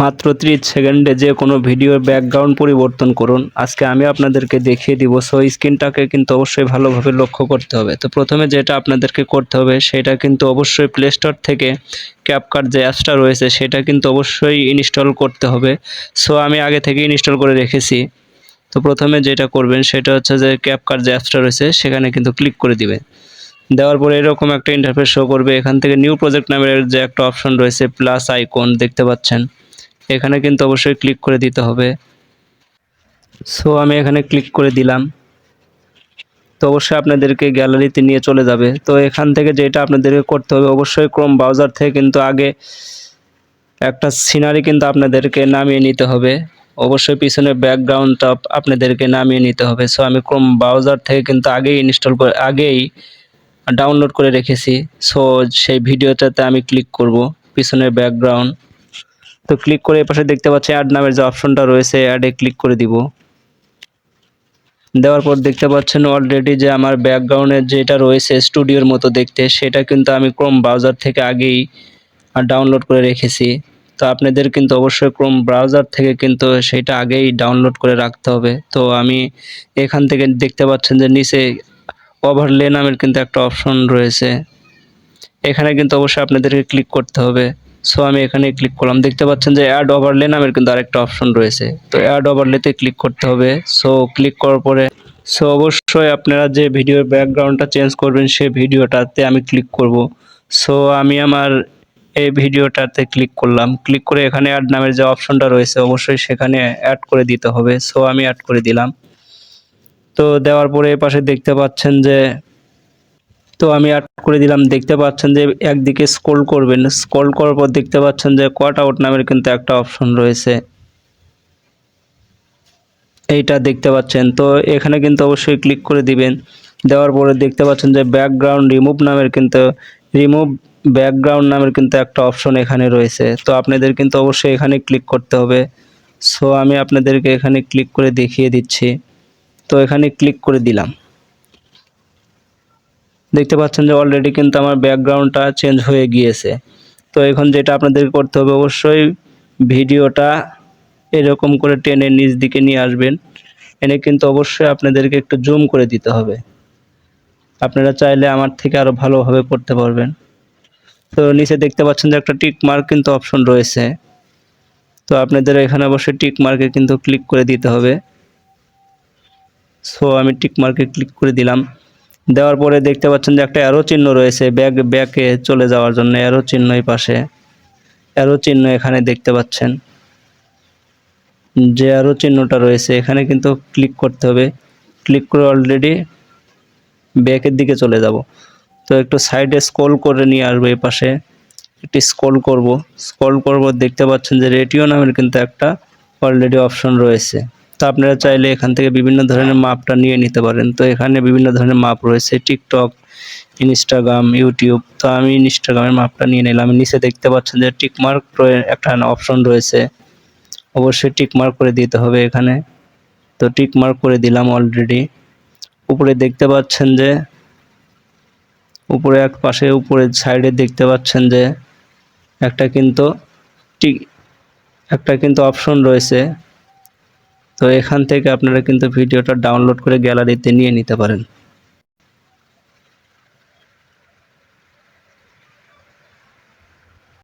মাত্র 30 সেকেন্ডে যে কোনো ভিডিওর ব্যাকগ্রাউন্ড পরিবর্তন করুন। আজকে আমি আপনাদেরকে দেখিয়ে দিব। সো স্ক্রিনটাকে কিন্তু অবশ্যই ভালোভাবে লক্ষ্য করতে হবে। তো প্রথমে যেটা আপনাদেরকে করতে হবে সেটা কিন্তু অবশ্যই প্লে স্টোর থেকে ক্যাপকাট যে অ্যাপসটা রয়েছে সেটা কিন্তু অবশ্যই ইনস্টল করতে হবে। সো আমি আগে থেকে ইনস্টল করে রেখেছি। তো প্রথমে যেটা করবেন সেটা হচ্ছে যে ক্যাপকাট যে অ্যাপসটা রয়েছে সেখানে কিন্তু ক্লিক করে দিবেন। দেওয়ার পরে এরকম একটা ইন্টারফেস শো করবে। এখান থেকে নিউ প্রজেক্ট নামের যে একটা অপশন রয়েছে প্লাস আইকন দেখতে পাচ্ছেন, এখানে কিন্তু অবশ্যই ক্লিক করে দিতে হবে। সো আমি এখানে ক্লিক করে দিলাম। তো অবশ্যই আপনাদেরকে গ্যালারিতে নিয়ে চলে যাবে। তো এখান থেকে যেটা আপনাদেরকে করতে হবে অবশ্যই ক্রোম ব্রাউজার থেকে কিন্তু আগে একটা সিনারি কিন্তু আপনাদেরকে নামিয়ে নিতে হবে। অবশ্যই পিছনের ব্যাকগ্রাউন্ডটা আপনাদেরকে নামিয়ে নিতে হবে। সো আমি ক্রোম ব্রাউজার থেকে কিন্তু আগেই ডাউনলোড করে রেখেছি। সো সেই ভিডিওটাতে আমি ক্লিক করব পিছনের ব্যাকগ্রাউন্ড। তো ক্লিক করে এপাশে দেখতে পাচ্ছি অ্যাড নামের যে অপশনটা রয়েছে অ্যাডে ক্লিক করে দিব। দেওয়ার পর দেখতে পাচ্ছেন অলরেডি যে আমার ব্যাকগ্রাউন্ডের যেটা রয়েছে স্টুডিওর মতো দেখতে সেটা কিন্তু আমি ক্রোম ব্রাউজার থেকে আগেই ডাউনলোড করে রেখেছি। তো আপনাদের কিন্তু অবশ্যই ক্রোম ব্রাউজার থেকে কিন্তু সেটা আগেই ডাউনলোড করে রাখতে হবে। তো আমি এখান থেকে দেখতে পাচ্ছেন যে নিচে ওভারলে নামের কিন্তু একটা অপশন রয়েছে, এখানে কিন্তু অবশ্যই আপনাদেরকে ক্লিক করতে হবে। সো আমি এখানে ক্লিক করলাম। দেখতে পাচ্ছেন যে অ্যাড ওভারলে নামের কিন্তু আরেকটা অপশন রয়েছে, তো অ্যাড ওভারলেতে ক্লিক করতে হবে। সো ক্লিক করার পরে অবশ্যই আপনারা যে ভিডিওর ব্যাকগ্রাউন্ডটা চেঞ্জ করবেন সেই ভিডিওটাতে আমি ক্লিক করব। সো আমি আমার এই ভিডিওটাতে ক্লিক করলাম। ক্লিক করে এখানে অ্যাড নামের যে অপশনটা রয়েছে অবশ্যই সেখানে অ্যাড করে দিতে হবে। সো আমি অ্যাড করে দিলাম। তো দেওয়ার পরে এপাশে দেখতে পাচ্ছেন যে আমি অ্যাড করে দিলাম। দেখতে পাচ্ছেন যে একদিকে স্ক্রল করবেন, স্ক্রল করার পর দেখতে পাচ্ছেন যে কাট আউট নামের কিন্তু একটা অপশন রয়েছে, এইটা দেখতে পাচ্ছেন। তো এখানে কিন্তু অবশ্যই ক্লিক করে দিবেন। দেওয়ার পরে দেখতে পাচ্ছেন যে ব্যাকগ্রাউন্ড রিমুভ ব্যাকগ্রাউন্ড নামের কিন্তু একটা অপশন এখানে রয়েছে। তো আপনাদের কিন্তু অবশ্যই এখানে ক্লিক করতে হবে। সো আমি আপনাদেরকে এখানে ক্লিক করে দেখিয়ে দিচ্ছি। তো এখানে ক্লিক করে দিলাম। দেখতে পাচ্ছেন যে অলরেডি কিন্তু আমার ব্যাকগ্রাউন্ডটা চেঞ্জ হয়ে গিয়েছে। তো এখন যেটা আপনাদের করতে হবে অবশ্যই ভিডিওটা এরকম করে টেনে নিচ দিকে নিয়ে আসবেন। এনে কিন্তু অবশ্যই আপনাদেরকে একটু জুম করে দিতে হবে। আপনারা চাইলে আমার থেকে আরও ভালোভাবে করতে পারবেন। তো নিচে দেখতে পাচ্ছেন যে একটা টিক মার্ক কিন্তু অপশন রয়েছে, তো আপনাদের এখানে অবশ্যই টিক মার্কে কিন্তু ক্লিক করে দিতে হবে। সো আমি টিক মার্কে ক্লিক করে দিলাম। দেওয়ার পরে দেখতে পাচ্ছেন যে একটা অ্যারো চিহ্ন রয়েছে ব্যাকে চলে যাওয়ার জন্য, অ্যারো চিহ্ন এই পাশে, অ্যারো চিহ্ন এখানে দেখতে পাচ্ছেন যে অ্যারো চিহ্নটা রয়েছে এখানে কিন্তু ক্লিক করতে হবে। ক্লিক করে অলরেডি ব্যাকের দিকে চলে যাব। তো একটু সাইডে স্ক্রল করে নিয়ে আসবো, এই পাশে একটু স্ক্রল করব দেখতে পাচ্ছেন যে রেডিও নামের কিন্তু একটা অলরেডি অপশন রয়েছে। তো আপনারা চাইলে এখান থেকে বিভিন্ন ধরনের মাপটা নিয়ে নিতে পারেন। তো এখানে বিভিন্ন ধরনের মাপ রয়েছে, টিকটক, ইনস্টাগ্রাম, ইউটিউব। তো আমি ইনস্টাগ্রামের মাপটা নিয়ে নিলাম। নিচে দেখতে পাচ্ছেন যে টিকমার্ক একটা অপশন রয়েছে, অবশ্যই টিকমার্ক করে দিতে হবে এখানে। তো টিকমার্ক করে দিলাম অলরেডি। উপরে দেখতে পাচ্ছেন যে উপরে এক পাশে উপরে সাইডে দেখতে পাচ্ছেন যে একটা কিন্তু অপশন রয়েছে। তো এখান থেকে আপনারা কিন্তু ভিডিওটা ডাউনলোড করে গ্যালারিতে নিয়ে নিতে পারেন।